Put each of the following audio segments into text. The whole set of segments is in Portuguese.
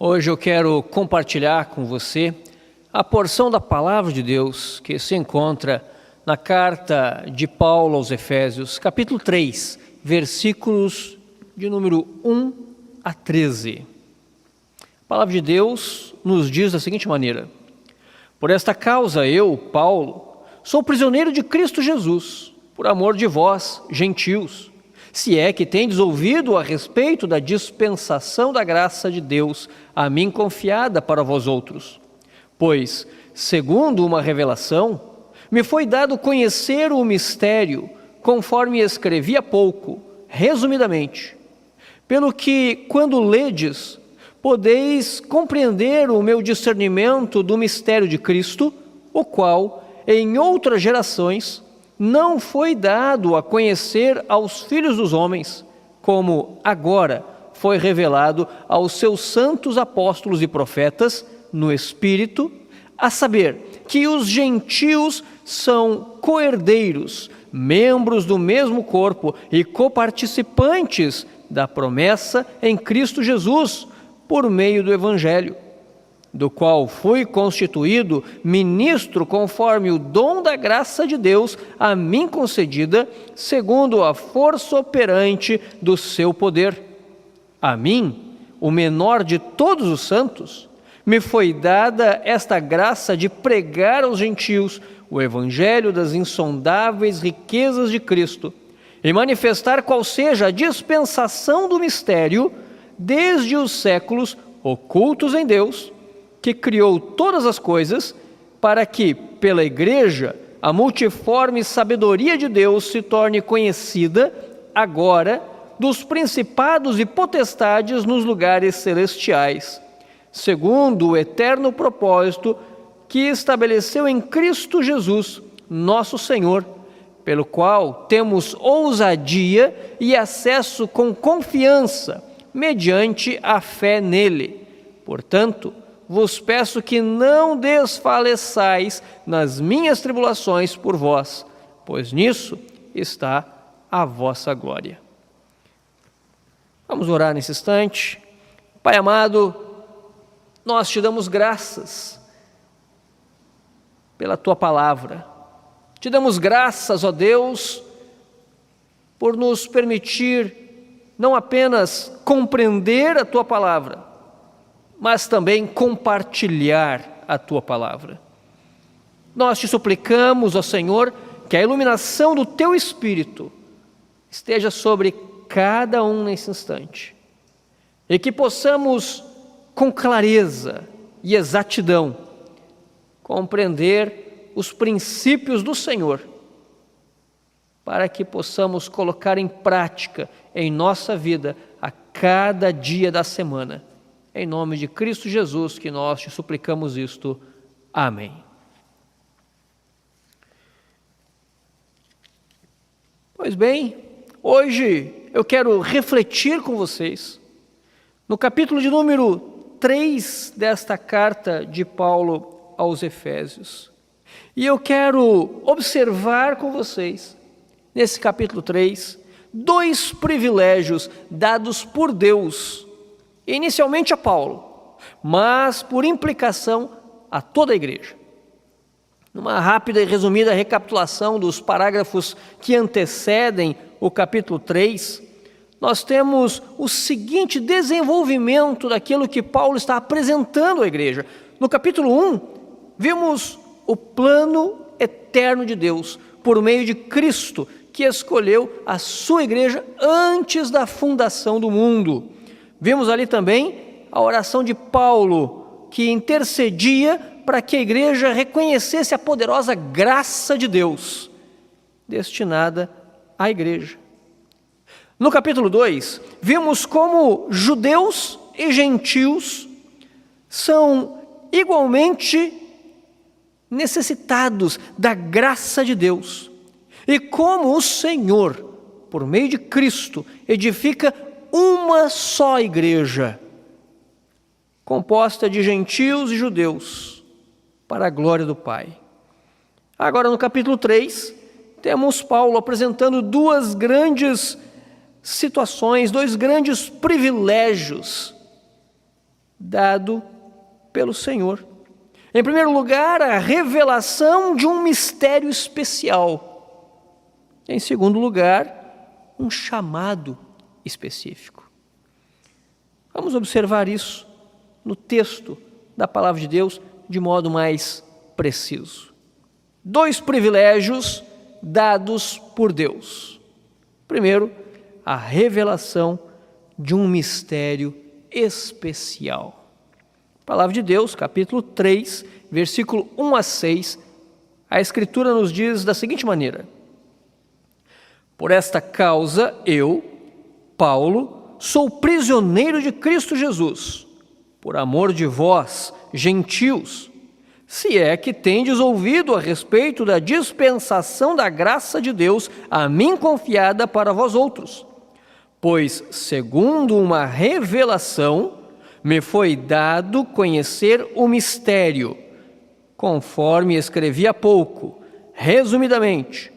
Hoje eu quero compartilhar com você a porção da Palavra de Deus que se encontra na carta de Paulo aos Efésios, capítulo 3, versículos de número 1 a 13. A Palavra de Deus nos diz da seguinte maneira: por esta causa eu, Paulo, sou prisioneiro de Cristo Jesus, por amor de vós, gentios, se é que tendes ouvido a respeito da dispensação da graça de Deus a mim confiada para vós outros. Pois, segundo uma revelação, me foi dado conhecer o mistério, conforme escrevi há pouco, resumidamente, pelo que, quando ledes, podeis compreender o meu discernimento do mistério de Cristo, o qual, em outras gerações, não foi dado a conhecer aos filhos dos homens, como agora foi revelado aos seus santos apóstolos e profetas no Espírito, a saber, que os gentios são coherdeiros, membros do mesmo corpo e coparticipantes da promessa em Cristo Jesus, por meio do Evangelho, do qual fui constituído ministro conforme o dom da graça de Deus a mim concedida, segundo a força operante do seu poder. A mim, o menor de todos os santos, me foi dada esta graça de pregar aos gentios o evangelho das insondáveis riquezas de Cristo e manifestar qual seja a dispensação do mistério desde os séculos ocultos em Deus, que criou todas as coisas, para que, pela Igreja, a multiforme sabedoria de Deus se torne conhecida, agora, dos principados e potestades nos lugares celestiais, segundo o eterno propósito que estabeleceu em Cristo Jesus, nosso Senhor, pelo qual temos ousadia e acesso com confiança, mediante a fé nele. Portanto, vos peço que não desfaleçais nas minhas tribulações por vós, pois nisso está a vossa glória. Vamos orar nesse instante. Pai amado, nós te damos graças pela tua palavra. Te damos graças, ó Deus, por nos permitir não apenas compreender a tua palavra, mas também compartilhar a tua palavra. Nós te suplicamos, ó Senhor, que a iluminação do teu Espírito esteja sobre cada um nesse instante, e que possamos, com clareza e exatidão, compreender os princípios do Senhor, para que possamos colocar em prática em nossa vida a cada dia da semana. Em nome de Cristo Jesus que nós te suplicamos isto. Amém. Pois bem, hoje eu quero refletir com vocês no capítulo de número 3 desta carta de Paulo aos Efésios. E eu quero observar com vocês, nesse capítulo 3, dois privilégios dados por Deus, inicialmente a Paulo, mas por implicação a toda a igreja. Numa rápida e resumida recapitulação dos parágrafos que antecedem o capítulo 3, nós temos o seguinte desenvolvimento daquilo que Paulo está apresentando à igreja. No capítulo 1, vimos o plano eterno de Deus, por meio de Cristo, que escolheu a sua igreja antes da fundação do mundo. Vimos ali também a oração de Paulo, que intercedia para que a igreja reconhecesse a poderosa graça de Deus, destinada à igreja. No capítulo 2, vimos como judeus e gentios são igualmente necessitados da graça de Deus, e como o Senhor, por meio de Cristo, edifica uma só igreja, composta de gentios e judeus, para a glória do Pai. Agora, no capítulo 3, temos Paulo apresentando duas grandes situações, dois grandes privilégios dado pelo Senhor. Em primeiro lugar, a revelação de um mistério especial. Em segundo lugar, um chamado específico. Vamos observar isso no texto da palavra de Deus de modo mais preciso. 2 privilégios dados por Deus. Primeiro, a revelação de um mistério especial. A palavra de Deus, capítulo 3, versículo 1 a 6, a Escritura nos diz da seguinte maneira: Por esta causa eu, Paulo, sou prisioneiro de Cristo Jesus, por amor de vós, gentios, se é que tendes ouvido a respeito da dispensação da graça de Deus a mim confiada para vós outros. Pois, segundo uma revelação, me foi dado conhecer o mistério, conforme escrevi há pouco, resumidamente,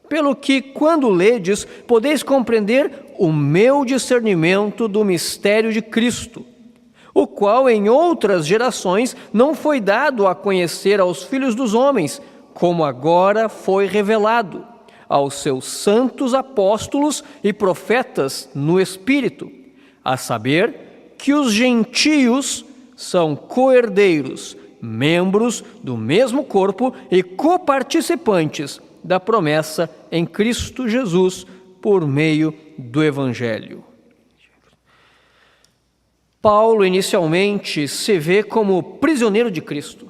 pelo que, quando ledes, podeis compreender o meu discernimento do mistério de Cristo, o qual em outras gerações não foi dado a conhecer aos filhos dos homens, como agora foi revelado aos seus santos apóstolos e profetas no Espírito, a saber, que os gentios são co-herdeiros, membros do mesmo corpo e coparticipantes da promessa em Cristo Jesus por meio do Evangelho. Paulo inicialmente se vê como prisioneiro de Cristo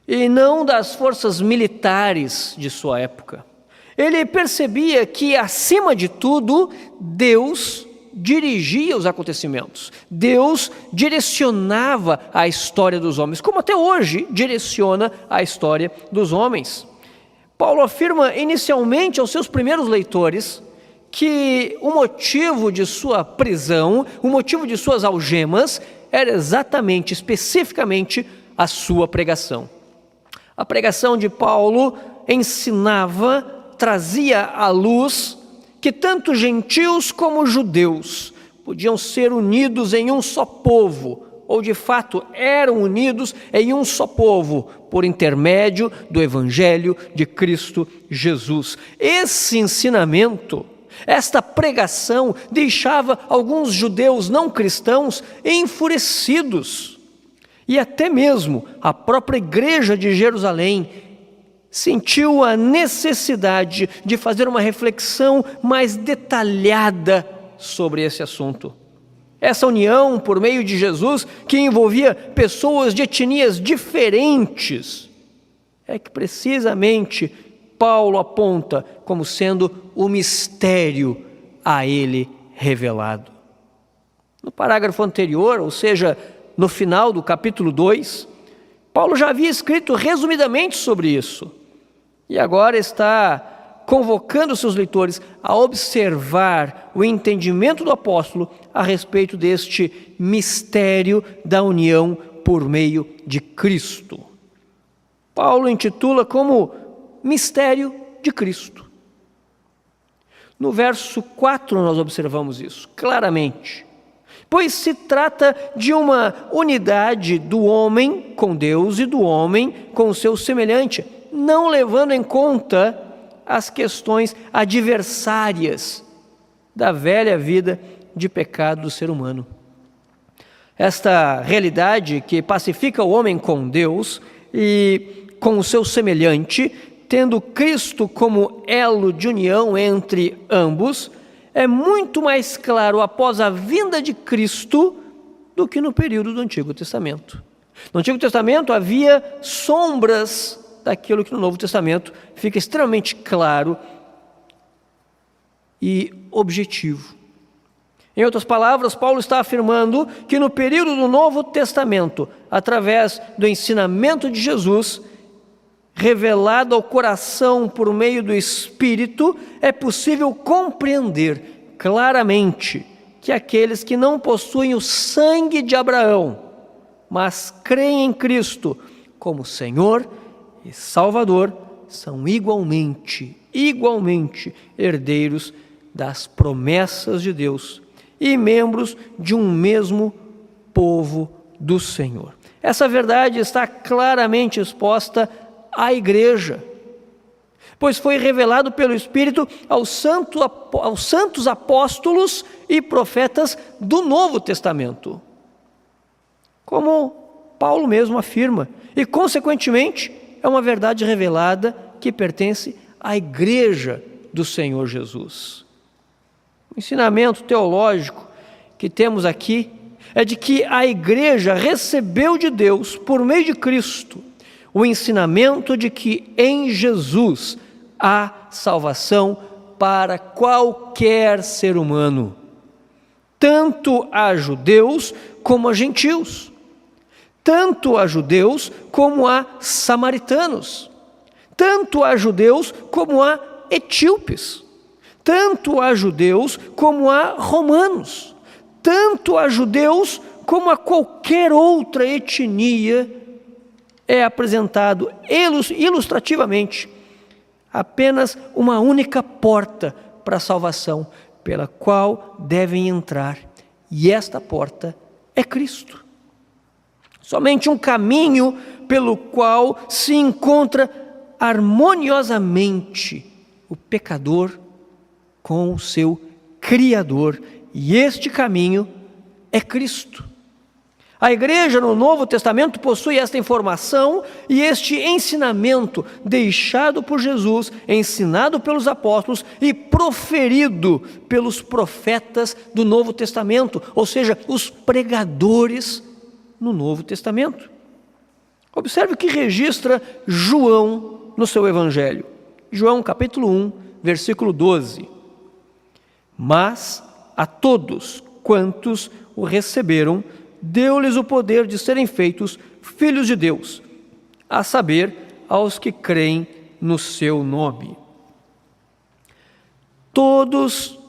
e não das forças militares de sua época. Ele percebia que, acima de tudo, Deus dirigia os acontecimentos. Deus direcionava a história dos homens, como até hoje direciona a história dos homens. Paulo afirma inicialmente aos seus primeiros leitores que o motivo de sua prisão, o motivo de suas algemas, era exatamente, especificamente, a sua pregação. A pregação de Paulo ensinava, trazia à luz que tanto gentios como judeus podiam ser unidos em um só povo, ou de fato eram unidos em um só povo, por intermédio do Evangelho de Cristo Jesus. Esse ensinamento, esta pregação, deixava alguns judeus não cristãos enfurecidos. E até mesmo a própria igreja de Jerusalém sentiu a necessidade de fazer uma reflexão mais detalhada sobre esse assunto. Essa união por meio de Jesus, que envolvia pessoas de etnias diferentes, é que precisamente Paulo aponta como sendo o mistério a ele revelado. No parágrafo anterior, ou seja, no final do capítulo 2, Paulo já havia escrito resumidamente sobre isso. E agora está convocando seus leitores a observar o entendimento do apóstolo a respeito deste mistério da união por meio de Cristo. Paulo intitula como mistério de Cristo. No verso 4 nós observamos isso claramente. Pois se trata de uma unidade do homem com Deus e do homem com o seu semelhante, não levando em conta as questões adversárias da velha vida de pecado do ser humano. Esta realidade que pacifica o homem com Deus e com o seu semelhante, tendo Cristo como elo de união entre ambos, é muito mais claro após a vinda de Cristo do que no período do Antigo Testamento. No Antigo Testamento havia sombras daquilo que no Novo Testamento fica extremamente claro e objetivo. Em outras palavras, Paulo está afirmando que no período do Novo Testamento, através do ensinamento de Jesus, revelado ao coração por meio do Espírito, é possível compreender claramente que aqueles que não possuem o sangue de Abraão, mas creem em Cristo como Senhor e Salvador, são igualmente herdeiros das promessas de Deus e membros de um mesmo povo do Senhor. Essa verdade está claramente exposta à igreja, pois foi revelado pelo Espírito aos santos apóstolos e profetas do Novo Testamento, como Paulo mesmo afirma, e consequentemente é uma verdade revelada que pertence à igreja do Senhor Jesus. O ensinamento teológico que temos aqui é de que a igreja recebeu de Deus, por meio de Cristo, o ensinamento de que em Jesus há salvação para qualquer ser humano, tanto a judeus como a gentios, tanto a judeus como a samaritanos, tanto a judeus como a etíopes, tanto a judeus como a romanos, tanto a judeus como a qualquer outra etnia. É apresentado ilustrativamente apenas uma única porta para a salvação, pela qual devem entrar, e esta porta é Cristo. Somente um caminho pelo qual se encontra harmoniosamente o pecador com o seu Criador, e este caminho é Cristo. A igreja no Novo Testamento possui esta informação e este ensinamento deixado por Jesus, ensinado pelos apóstolos e proferido pelos profetas do Novo Testamento, ou seja, os pregadores no Novo Testamento. Observe o que registra João no seu Evangelho. João capítulo 1, versículo 12. Mas a todos quantos o receberam, deu-lhes o poder de serem feitos filhos de Deus, a saber, aos que creem no seu nome. Todos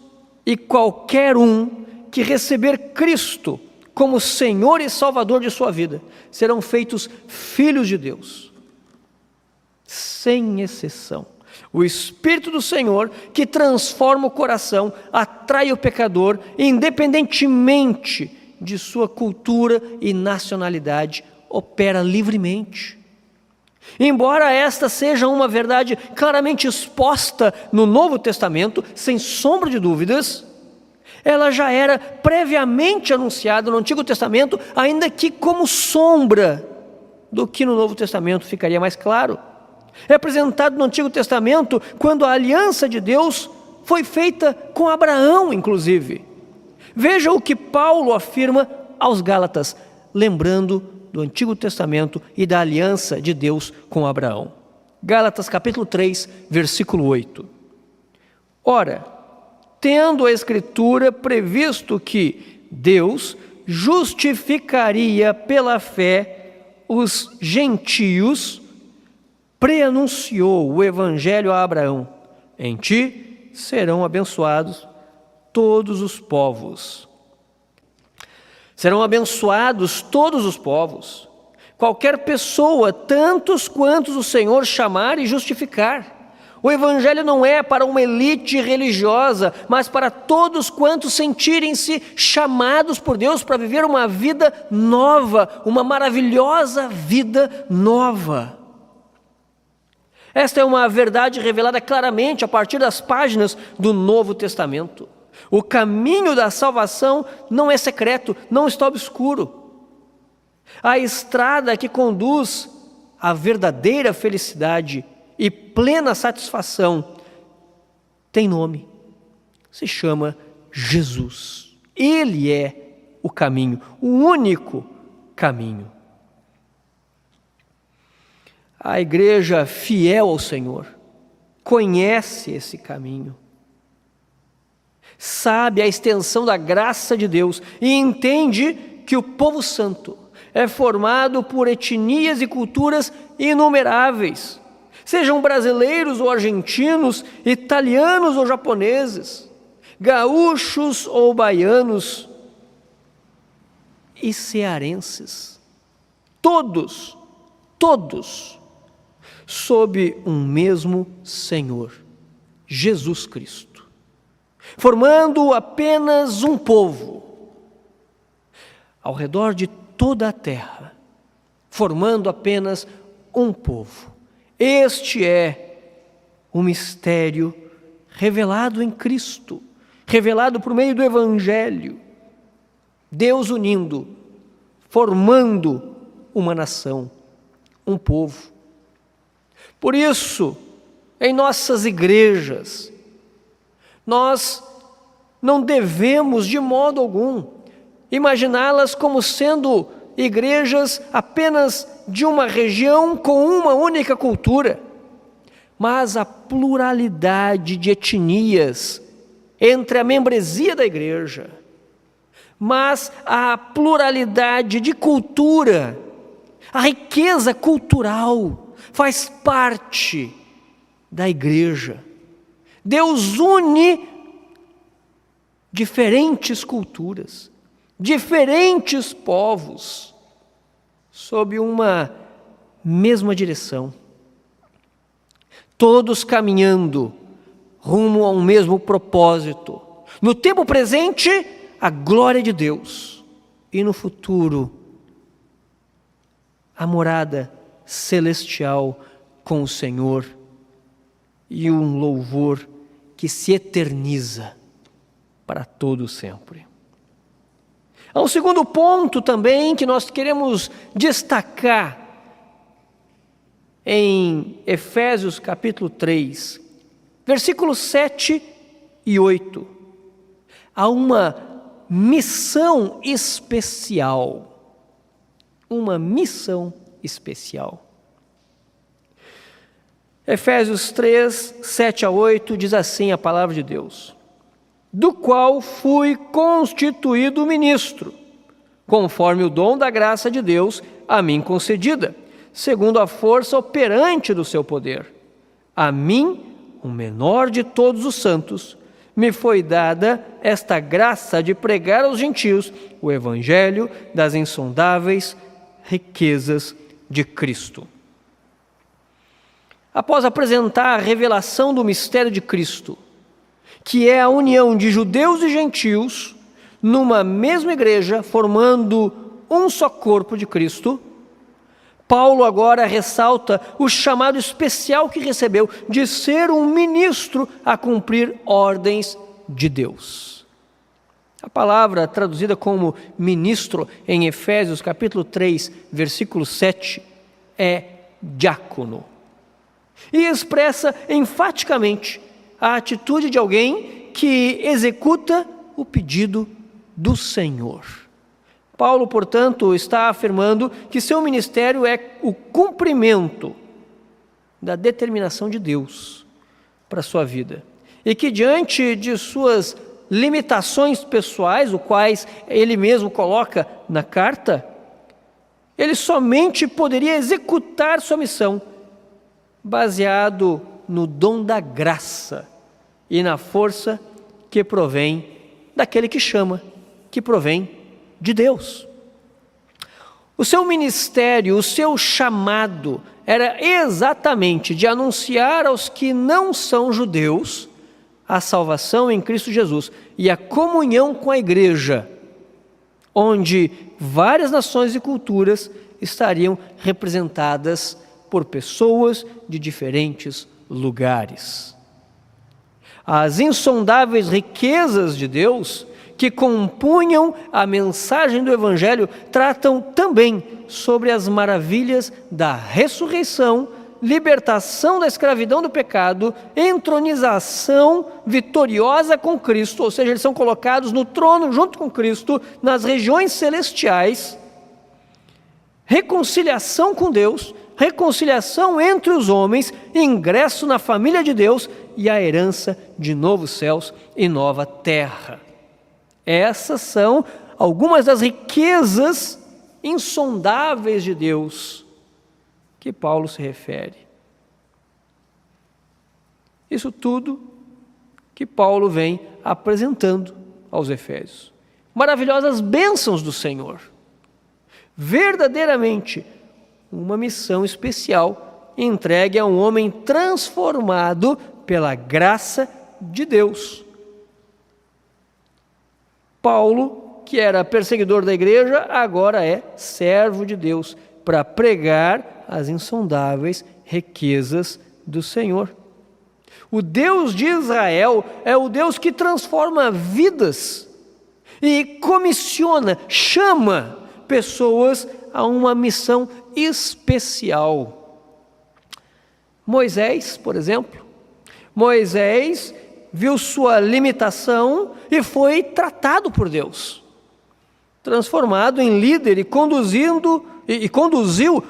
e qualquer um que receber Cristo como Senhor e Salvador de sua vida, serão feitos filhos de Deus, sem exceção. O Espírito do Senhor, que transforma o coração, atrai o pecador, independentemente de sua cultura e nacionalidade, opera livremente. Embora esta seja uma verdade claramente exposta no Novo Testamento, sem sombra de dúvidas, ela já era previamente anunciada no Antigo Testamento, ainda que como sombra do que no Novo Testamento ficaria mais claro. É apresentado no Antigo Testamento quando a aliança de Deus foi feita com Abraão, inclusive. Veja o que Paulo afirma aos Gálatas, lembrando do Antigo Testamento e da aliança de Deus com Abraão. Gálatas capítulo 3, versículo 8. Ora, tendo a Escritura previsto que Deus justificaria pela fé os gentios, preanunciou o Evangelho a Abraão: em ti serão abençoados todos os povos. Serão abençoados todos os povos, qualquer pessoa, tantos quantos o Senhor chamar e justificar. O Evangelho não é para uma elite religiosa, mas para todos quantos sentirem-se chamados por Deus para viver uma vida nova, uma maravilhosa vida nova. Esta é uma verdade revelada claramente a partir das páginas do Novo Testamento. O caminho da salvação não é secreto, não está obscuro. A estrada que conduz à verdadeira felicidade e plena satisfação tem nome, se chama Jesus. Ele é o caminho, o único caminho. A igreja fiel ao Senhor conhece esse caminho, sabe a extensão da graça de Deus e entende que o povo santo é formado por etnias e culturas inumeráveis, sejam brasileiros ou argentinos, italianos ou japoneses, gaúchos ou baianos e cearenses, todos, sob um mesmo Senhor, Jesus Cristo, formando apenas um povo, ao redor de toda a terra, formando apenas um povo. Este é o mistério revelado em Cristo, revelado por meio do Evangelho. Deus unindo, formando uma nação, um povo. Por isso, em nossas igrejas, nós não devemos de modo algum imaginá-las como sendo igrejas apenas de uma região com uma única cultura, mas a pluralidade de etnias entre a membresia da igreja, mas a pluralidade de cultura, a riqueza cultural faz parte da igreja. Deus une diferentes culturas, diferentes povos, sob uma mesma direção, todos caminhando rumo a um mesmo propósito. No tempo presente, a glória de Deus, e no futuro, a morada celestial com o Senhor e um louvor que se eterniza para todo sempre. Há um segundo ponto também que nós queremos destacar em Efésios capítulo 3, versículos 7 e 8. Há uma missão especial. Uma missão especial. Efésios 3, 7 a 8 diz assim a palavra de Deus: do qual fui constituído ministro, conforme o dom da graça de Deus a mim concedida, segundo a força operante do seu poder. A mim, o menor de todos os santos, me foi dada esta graça de pregar aos gentios o evangelho das insondáveis riquezas de Cristo. Após apresentar a revelação do mistério de Cristo, que é a união de judeus e gentios numa mesma igreja, formando um só corpo de Cristo, Paulo agora ressalta o chamado especial que recebeu de ser um ministro a cumprir ordens de Deus. A palavra traduzida como ministro em Efésios capítulo 3, versículo 7, é diácono. E expressa enfaticamente a atitude de alguém que executa o pedido do Senhor. Paulo, portanto, está afirmando que seu ministério é o cumprimento da determinação de Deus para a sua vida. E que diante de suas limitações pessoais, os quais ele mesmo coloca na carta, ele somente poderia executar sua missão baseado no dom da graça e na força que provém daquele que chama, que provém de Deus. O seu ministério, o seu chamado era exatamente de anunciar aos que não são judeus a salvação em Cristo Jesus e a comunhão com a igreja, onde várias nações e culturas estariam representadas por pessoas de diferentes lugares. As insondáveis riquezas de Deus que compunham a mensagem do Evangelho tratam também sobre as maravilhas da ressurreição, libertação da escravidão do pecado, entronização vitoriosa com Cristo, ou seja, eles são colocados no trono junto com Cristo nas regiões celestiais, reconciliação com Deus, reconciliação entre os homens, ingresso na família de Deus e a herança de novos céus e nova terra. Essas são algumas das riquezas insondáveis de Deus que Paulo se refere. Isso tudo que Paulo vem apresentando aos Efésios. Maravilhosas bênçãos do Senhor. Verdadeiramente uma missão especial entregue a um homem transformado pela graça de Deus. Paulo, que era perseguidor da igreja, agora é servo de Deus para pregar as insondáveis riquezas do Senhor. O Deus de Israel é o Deus que transforma vidas e comissiona, chama pessoas a uma missão especial. Moisés, por exemplo, Moisés viu sua limitação e foi tratado por Deus, transformado em líder e conduziu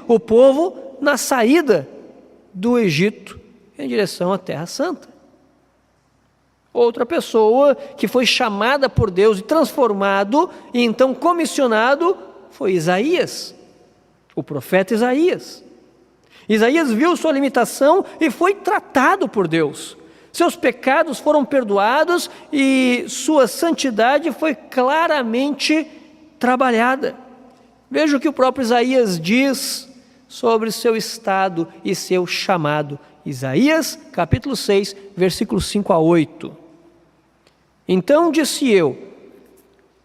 o povo na saída do Egito em direção à Terra Santa. Outra pessoa que foi chamada por Deus e transformado e então comissionado foi Isaías, o profeta Isaías. Isaías viu sua limitação e foi tratado por Deus. Seus pecados foram perdoados e sua santidade foi claramente trabalhada. Veja o que o próprio Isaías diz sobre seu estado e seu chamado. Isaías, capítulo 6, versículos 5 a 8. Então disse eu: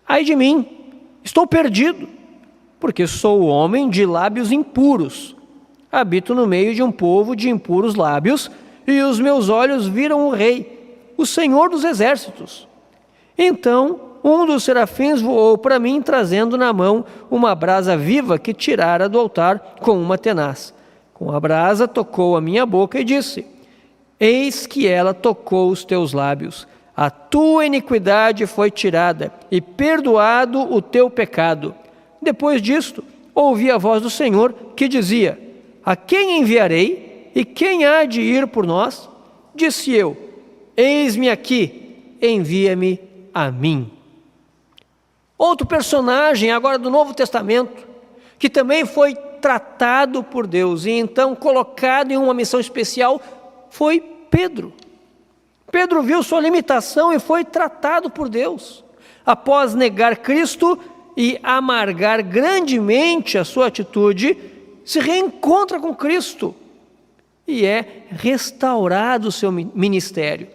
ai de mim, estou perdido, porque sou homem de lábios impuros. Habito no meio de um povo de impuros lábios, e os meus olhos viram o Rei, o Senhor dos exércitos. Então um dos serafins voou para mim, trazendo na mão uma brasa viva que tirara do altar com uma tenaz. Com a brasa tocou a minha boca e disse: eis que ela tocou os teus lábios. A tua iniquidade foi tirada e perdoado o teu pecado. Depois disto, ouvi a voz do Senhor que dizia: a quem enviarei? E quem há de ir por nós? Disse eu: eis-me aqui, envia-me a mim. Outro personagem agora do Novo Testamento, que também foi tratado por Deus e então colocado em uma missão especial, foi Pedro. Pedro viu sua limitação e foi tratado por Deus. Após negar Cristo e amargar grandemente a sua atitude, se reencontra com Cristo e é restaurado o seu ministério.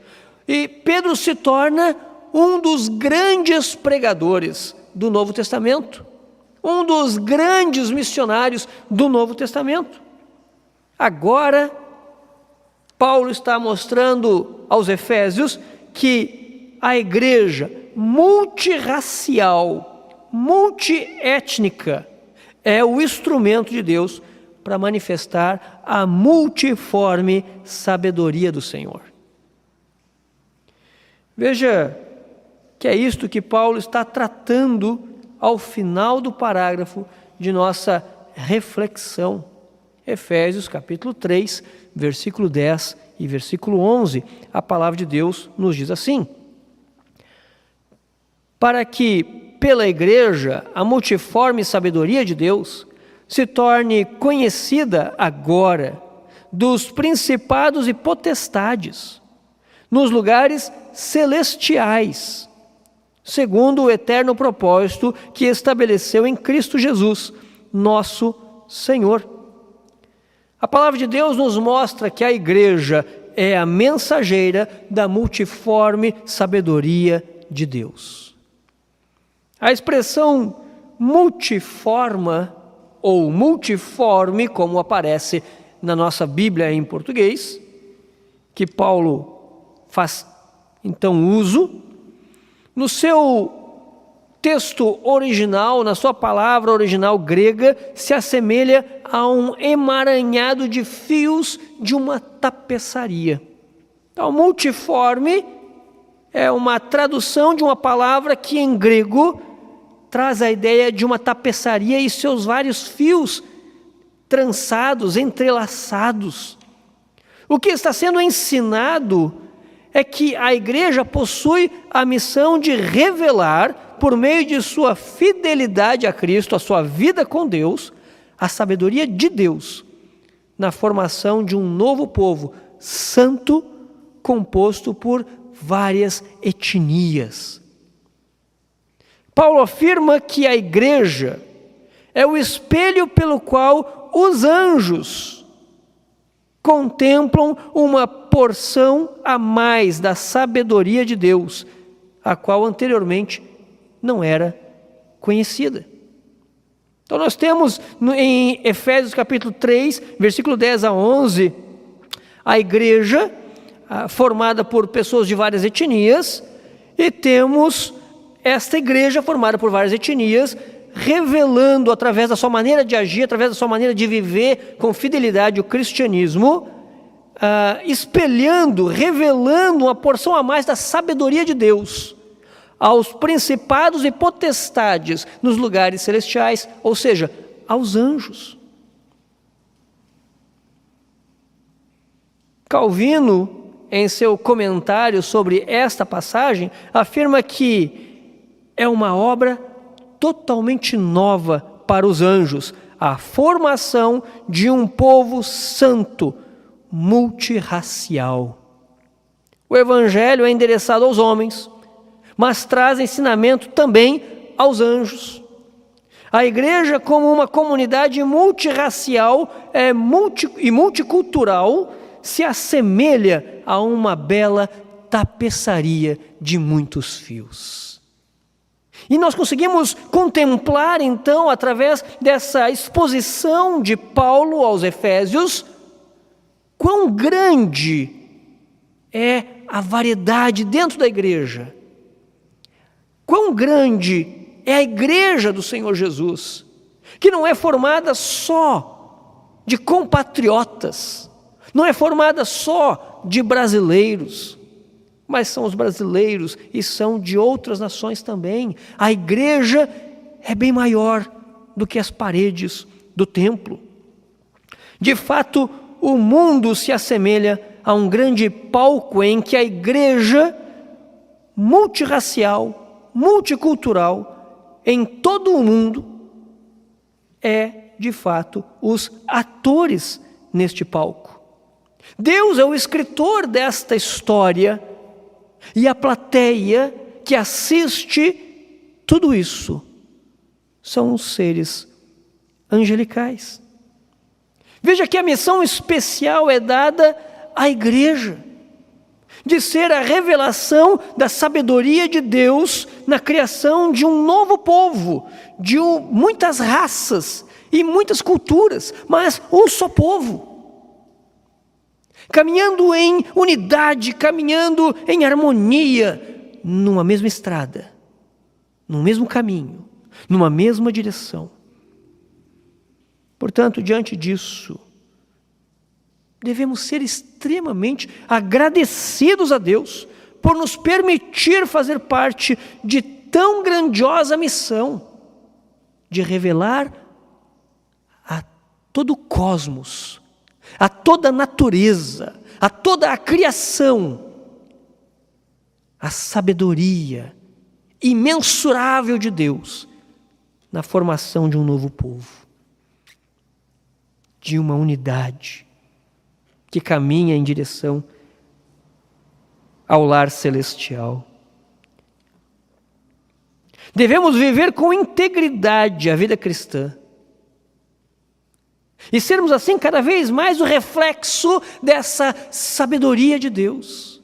E Pedro se torna um dos grandes pregadores do Novo Testamento, um dos grandes missionários do Novo Testamento. Agora, Paulo está mostrando aos Efésios que a igreja multirracial, multiétnica, é o instrumento de Deus para manifestar a multiforme sabedoria do Senhor. Veja que é isto que Paulo está tratando ao final do parágrafo de nossa reflexão. Efésios capítulo 3, versículo 10 e versículo 11, a palavra de Deus nos diz assim: para que pela igreja a multiforme sabedoria de Deus se torne conhecida agora dos principados e potestades nos lugares celestiais, segundo o eterno propósito que estabeleceu em Cristo Jesus, nosso Senhor. A palavra de Deus nos mostra que a igreja é a mensageira da multiforme sabedoria de Deus. A expressão multiforma ou multiforme, como aparece na nossa Bíblia em português, que Paulo faz então uso, no seu texto original, na sua palavra original grega, se assemelha a um emaranhado de fios de uma tapeçaria. Então, multiforme é uma tradução de uma palavra que em grego traz a ideia de uma tapeçaria e seus vários fios trançados, entrelaçados. O que está sendo ensinado é que a igreja possui a missão de revelar, por meio de sua fidelidade a Cristo, a sua vida com Deus, a sabedoria de Deus, na formação de um novo povo santo, composto por várias etnias. Paulo afirma que a igreja é o espelho pelo qual os anjos contemplam uma porção a mais da sabedoria de Deus, a qual anteriormente não era conhecida. Então nós temos em Efésios capítulo 3, versículo 10 a 11, a igreja formada por pessoas de várias etnias, e temos esta igreja formada por várias etnias, revelando através da sua maneira de agir, através da sua maneira de viver com fidelidade o cristianismo, espelhando, revelando uma porção a mais da sabedoria de Deus aos principados e potestades nos lugares celestiais, ou seja, aos anjos. Calvino, em seu comentário sobre esta passagem, afirma que é uma obra totalmente nova para os anjos, a formação de um povo santo, multirracial. O evangelho é endereçado aos homens, mas traz ensinamento também aos anjos. A igreja, como uma comunidade multirracial e multicultural, se assemelha a uma bela tapeçaria de muitos fios. E nós conseguimos contemplar, então, através dessa exposição de Paulo aos Efésios, quão grande é a variedade dentro da igreja. Quão grande é a igreja do Senhor Jesus, que não é formada só de compatriotas, não é formada só de brasileiros, mas são os brasileiros e são de outras nações também. A igreja é bem maior do que as paredes do templo. De fato, o mundo se assemelha a um grande palco em que a igreja multirracial, multicultural, em todo o mundo, é, de fato, os atores neste palco. Deus é o escritor desta história e a plateia que assiste tudo isso são os seres angelicais. Veja que a missão especial é dada à igreja, de ser a revelação da sabedoria de Deus na criação de um novo povo, de muitas raças e muitas culturas, mas um só povo, caminhando em unidade, caminhando em harmonia, numa mesma estrada, num mesmo caminho, numa mesma direção. Portanto, diante disso, devemos ser extremamente agradecidos a Deus por nos permitir fazer parte de tão grandiosa missão de revelar a todo o cosmos, a toda a natureza, a toda a criação, a sabedoria imensurável de Deus na formação de um novo povo, de uma unidade que caminha em direção ao lar celestial. Devemos viver com integridade a vida cristã e sermos assim cada vez mais o reflexo dessa sabedoria de Deus.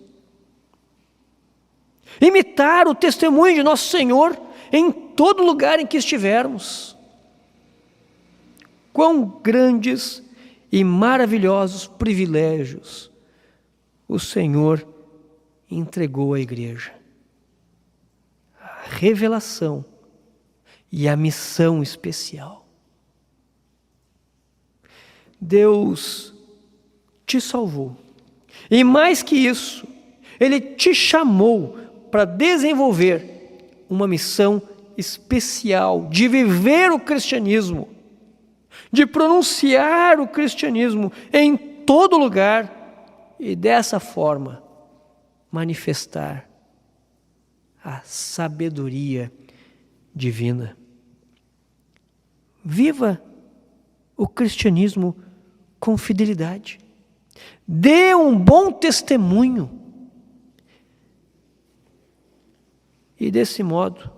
Imitar o testemunho de nosso Senhor em todo lugar em que estivermos. Quão grandes e maravilhosos privilégios o Senhor entregou à igreja. A revelação e a missão especial. Deus te salvou. E mais que isso, Ele te chamou para desenvolver uma missão especial de viver o cristianismo, de pronunciar o cristianismo em todo lugar e dessa forma manifestar a sabedoria divina. Viva o cristianismo com fidelidade. Dê um bom testemunho. E desse modo,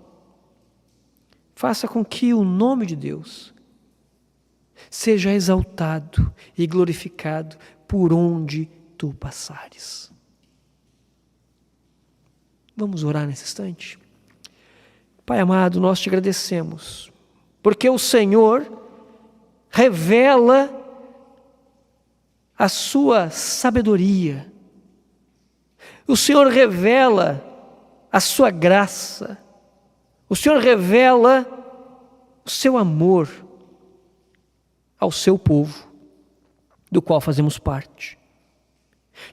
faça com que o nome de Deus seja exaltado e glorificado por onde tu passares. Vamos orar nesse instante? Pai amado, nós te agradecemos, porque o Senhor revela a sua sabedoria, o Senhor revela a sua graça, o Senhor revela o seu amor ao seu povo, do qual fazemos parte.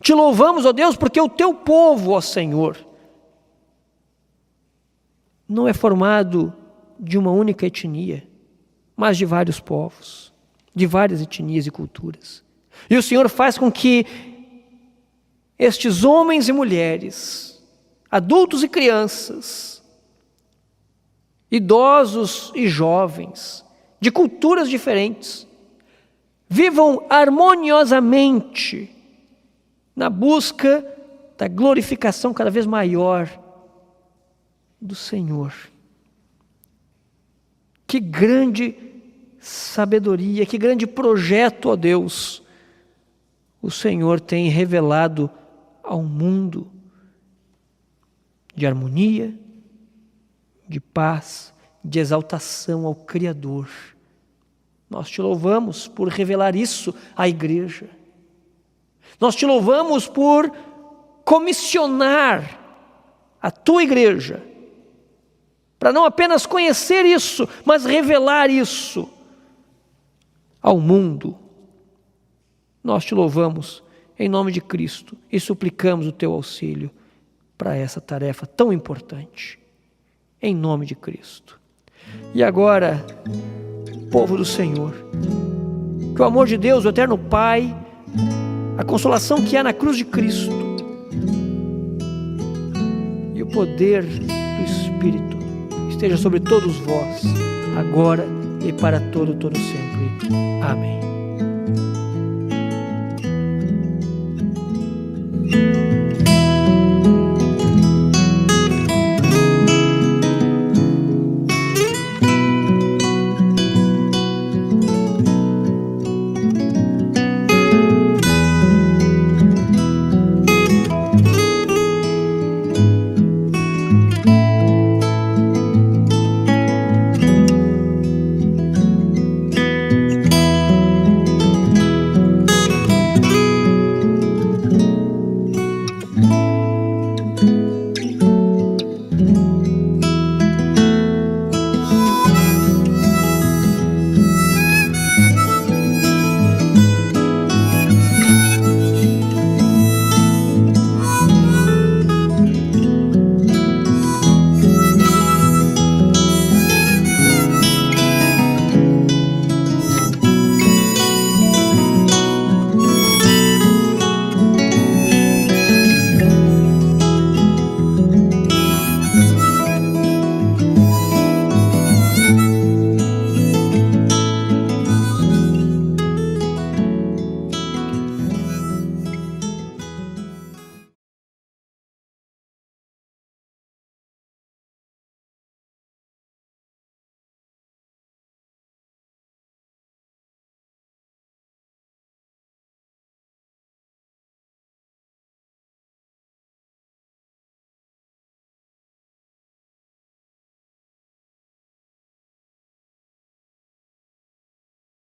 Te louvamos, ó Deus, porque o teu povo, ó Senhor, não é formado de uma única etnia, mas de vários povos, de várias etnias e culturas. E o Senhor faz com que estes homens e mulheres, adultos e crianças, idosos e jovens, de culturas diferentes, vivam harmoniosamente na busca da glorificação cada vez maior do Senhor. Que grande sabedoria, que grande projeto, ó Deus, o Senhor tem revelado ao mundo de harmonia, de paz, de exaltação ao Criador. Nós te louvamos por revelar isso à igreja. Nós te louvamos por comissionar a tua igreja para não apenas conhecer isso, mas revelar isso ao mundo. Nós te louvamos em nome de Cristo e suplicamos o teu auxílio para essa tarefa tão importante, em nome de Cristo. E agora, povo do Senhor, que o amor de Deus, o eterno Pai, a consolação que há na cruz de Cristo e o poder do Espírito esteja sobre todos vós, agora e para todo sempre. Amém.